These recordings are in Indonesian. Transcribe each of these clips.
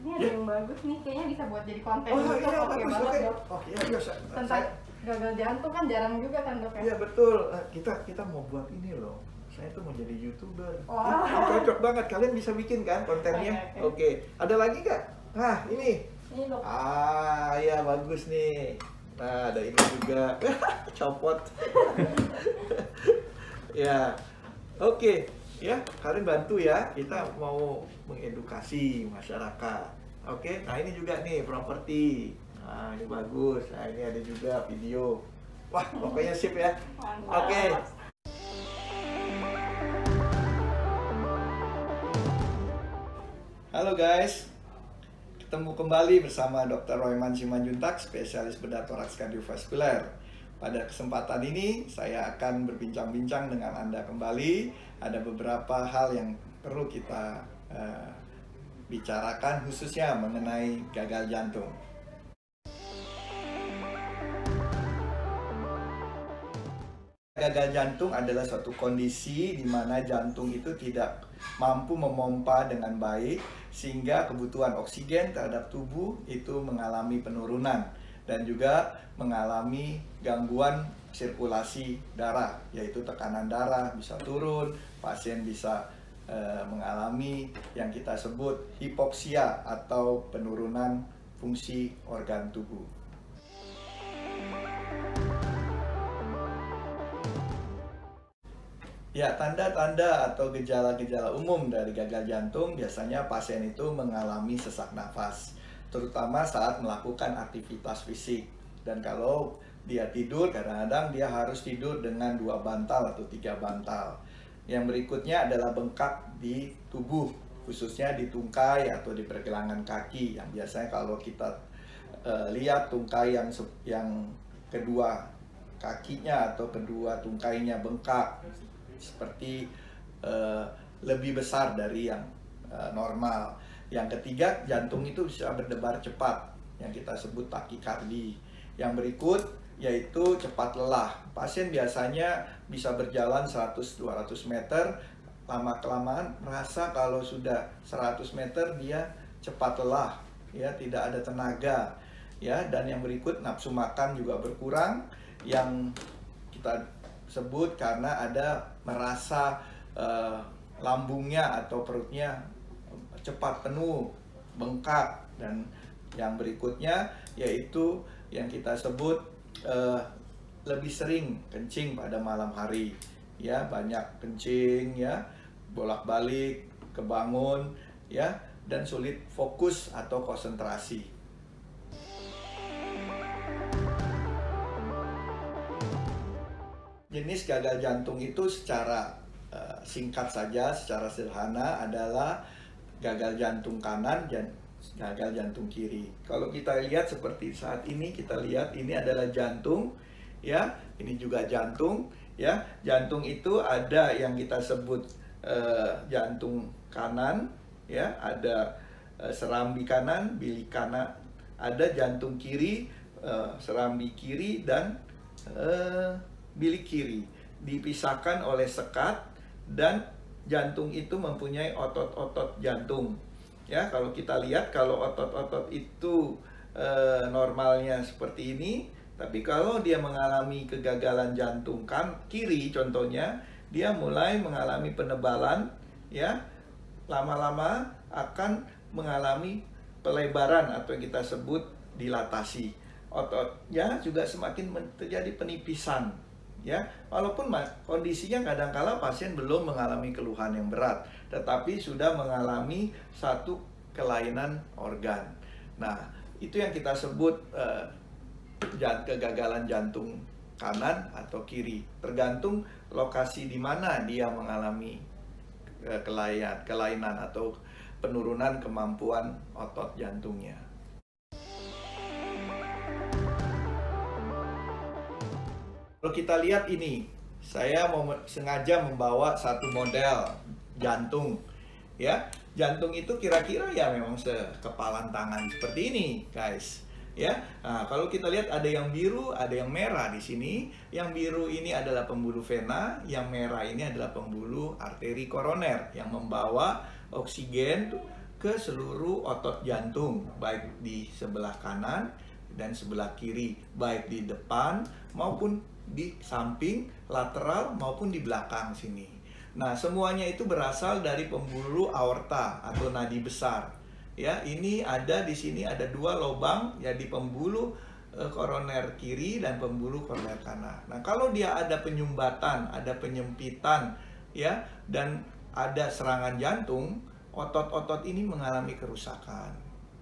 Ini ada yang bagus nih, kayaknya bisa buat jadi konten. Oh YouTube. iya, Oke bagus, banget, oke. Dok. Oh iya, iya. Tentang gagal jantung kan jarang juga kan, Dok ya? Iya betul. Kita mau buat ini loh. Saya tuh mau jadi YouTuber. Wah. Ini cocok banget. Kalian bisa bikin kan kontennya? Oke. Ada lagi nggak? Nah, ini. Ini, Dok. Ah, ya bagus nih. Nah, ada ini juga. Copot. Ya. Oke. Ya, kalian bantu ya. Kita mau mengedukasi masyarakat. Oke. Nah, ini juga nih properti. Nah, ini bagus. Nah, ini ada juga video. Wah, pokoknya sip ya. Mantap. Oke. Halo guys, ketemu kembali bersama Dr. Royman Simanjuntak, spesialis bedah toraks kardiovaskuler. Pada kesempatan ini saya akan berbincang-bincang dengan Anda kembali. Ada beberapa hal yang perlu kita bicarakan, khususnya mengenai gagal jantung. Gagal jantung adalah suatu kondisi di mana jantung itu tidak mampu memompa dengan baik, sehingga kebutuhan oksigen terhadap tubuh itu mengalami penurunan dan juga mengalami gangguan sirkulasi darah, yaitu tekanan darah bisa turun, pasien bisa mengalami yang kita sebut hipoksia atau penurunan fungsi organ tubuh. Ya, tanda-tanda atau gejala-gejala umum dari gagal jantung biasanya pasien itu mengalami sesak nafas, terutama saat melakukan aktivitas fisik. Dan kalau dia tidur, kadang-kadang dia harus tidur dengan 2 bantal atau 3 bantal. Yang berikutnya adalah bengkak di tubuh, khususnya di tungkai atau di pergelangan kaki. Yang biasanya kalau kita lihat tungkai yang kedua kakinya atau kedua tungkainya bengkak, seperti lebih besar dari yang normal. Yang ketiga, jantung itu bisa berdebar cepat, yang kita sebut takikardi. Yang berikut yaitu cepat lelah. Pasien biasanya bisa berjalan 100-200 meter, lama-kelamaan merasa kalau sudah 100 meter dia cepat lelah, ya, tidak ada tenaga, ya. Dan yang berikut, nafsu makan juga berkurang, yang kita sebut karena ada merasa lambungnya atau perutnya cepat penuh, bengkak. Dan yang berikutnya yaitu yang kita sebut lebih sering kencing pada malam hari, ya, banyak kencing, ya, bolak-balik, kebangun, ya, dan sulit fokus atau konsentrasi. Jenis gagal jantung itu secara singkat saja, secara sederhana adalah gagal jantung kanan dan gagal jantung kiri. Kalau kita lihat seperti saat ini, kita lihat ini adalah jantung, ya, ini juga jantung, ya. Jantung itu ada yang kita sebut jantung kanan, ya, ada serambi kanan, bilik kanan, ada jantung kiri, serambi kiri dan bilik kiri, dipisahkan oleh sekat, dan jantung itu mempunyai otot-otot jantung. Ya, kalau kita lihat, kalau otot-otot itu normalnya seperti ini, tapi kalau dia mengalami kegagalan jantung kiri contohnya, dia mulai mengalami penebalan, ya, lama-lama akan mengalami pelebaran atau yang kita sebut dilatasi. Ototnya juga semakin terjadi penipisan. Ya, walaupun kondisinya kadangkala pasien belum mengalami keluhan yang berat, tetapi sudah mengalami satu kelainan organ. Nah, itu yang kita sebut kegagalan jantung kanan atau kiri, tergantung lokasi di mana dia mengalami kelainan atau penurunan kemampuan otot jantungnya. Kalau kita lihat ini, saya mau sengaja membawa satu model jantung, ya. Jantung itu kira-kira ya memang sekepalan tangan seperti ini, guys. Ya, nah, kalau kita lihat ada yang biru, ada yang merah di sini. Yang biru ini adalah pembuluh vena, yang merah ini adalah pembuluh arteri koroner yang membawa oksigen ke seluruh otot jantung, baik di sebelah kanan dan sebelah kiri, baik di depan maupun di samping, lateral maupun di belakang sini. Nah, semuanya itu berasal dari pembuluh aorta atau nadi besar. Ya, ini ada di sini ada dua lubang ya di pembuluh koroner kiri dan pembuluh koroner kanan. Nah, kalau dia ada penyumbatan, ada penyempitan ya dan ada serangan jantung, otot-otot ini mengalami kerusakan.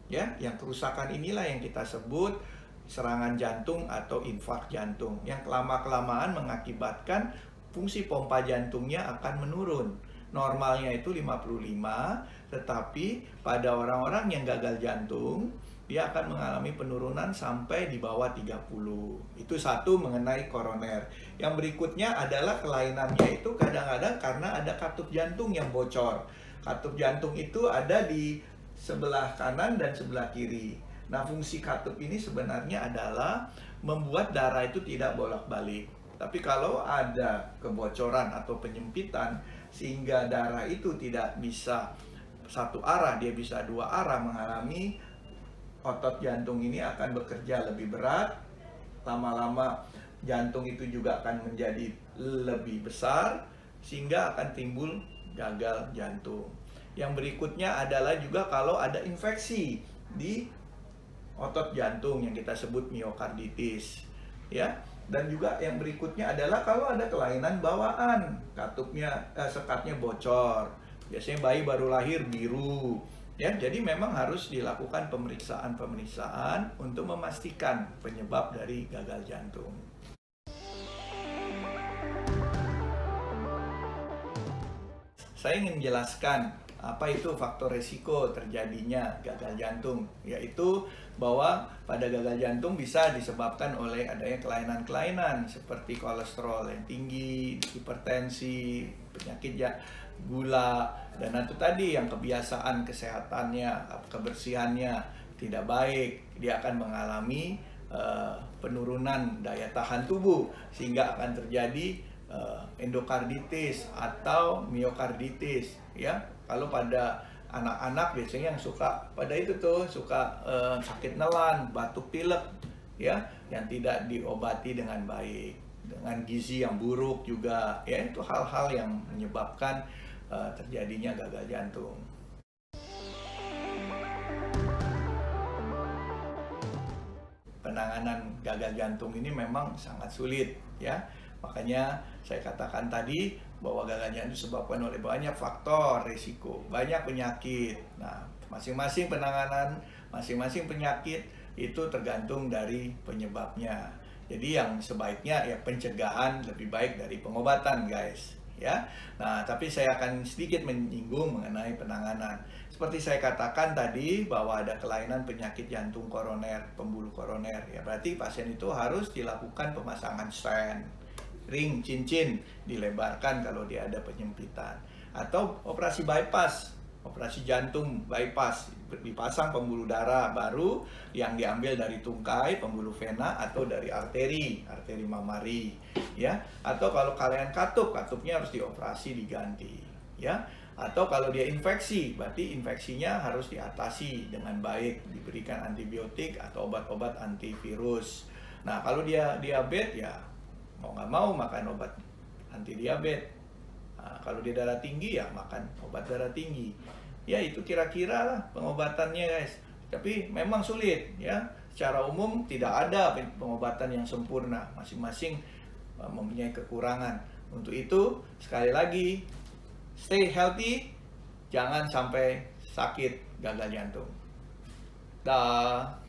Ya, yang kerusakan inilah yang kita sebut serangan jantung atau infark jantung yang lama-kelamaan mengakibatkan fungsi pompa jantungnya akan menurun. Normalnya itu 55, tetapi pada orang-orang yang gagal jantung dia akan mengalami penurunan sampai di bawah 30. Itu satu mengenai koroner. Yang berikutnya adalah kelainannya itu kadang-kadang karena ada katup jantung yang bocor. Katup jantung itu ada di sebelah kanan dan sebelah kiri. Nah, fungsi katup ini sebenarnya adalah membuat darah itu tidak bolak-balik. Tapi kalau ada kebocoran atau penyempitan sehingga darah itu tidak bisa satu arah, dia bisa dua arah, mengalami otot jantung ini akan bekerja lebih berat. Lama-lama jantung itu juga akan menjadi lebih besar sehingga akan timbul gagal jantung. Yang berikutnya adalah juga kalau ada infeksi di otot jantung yang kita sebut miokarditis, ya. Dan juga yang berikutnya adalah kalau ada kelainan bawaan, sekatnya bocor. Biasanya bayi baru lahir biru, ya. Jadi memang harus dilakukan pemeriksaan untuk memastikan penyebab dari gagal jantung. Saya ingin menjelaskan apa itu faktor resiko terjadinya gagal jantung, yaitu bahwa pada gagal jantung bisa disebabkan oleh adanya kelainan-kelainan seperti kolesterol yang tinggi, hipertensi, penyakit gula, dan itu tadi yang kebiasaan kesehatannya, kebersihannya tidak baik, dia akan mengalami penurunan daya tahan tubuh sehingga akan terjadi endokarditis atau miokarditis, ya. Kalau pada anak-anak biasanya yang suka sakit nelan, batuk pilek, ya, yang tidak diobati dengan baik, dengan gizi yang buruk juga, ya, itu hal-hal yang menyebabkan terjadinya gagal jantung. Penanganan gagal jantung ini memang sangat sulit, ya. Makanya saya katakan tadi bahwa gagal jantung disebabkan oleh banyak faktor risiko, banyak penyakit. Nah, masing-masing penanganan, masing-masing penyakit itu tergantung dari penyebabnya. Jadi yang sebaiknya ya pencegahan lebih baik dari pengobatan, guys. Ya. Nah, tapi saya akan sedikit menyinggung mengenai penanganan. Seperti saya katakan tadi bahwa ada kelainan penyakit jantung koroner, pembuluh koroner. Ya, berarti pasien itu harus dilakukan pemasangan stent, ring cincin dilebarkan kalau dia ada penyempitan, atau operasi bypass, operasi jantung bypass, dipasang pembuluh darah baru yang diambil dari tungkai pembuluh vena atau dari arteri mamari, ya. Atau kalau kalian katupnya harus dioperasi diganti, ya. Atau kalau dia infeksi, berarti infeksinya harus diatasi dengan baik, diberikan antibiotik atau obat-obat antivirus. Nah, kalau dia diabetes, ya mau nggak mau makan obat anti diabetes. Nah, kalau dia darah tinggi ya makan obat darah tinggi. Ya, itu kira-kira lah pengobatannya, guys. Tapi memang sulit, ya. Secara umum tidak ada pengobatan yang sempurna. Masing-masing mempunyai kekurangan. Untuk itu, sekali lagi, stay healthy, jangan sampai sakit gagal jantung. Dah.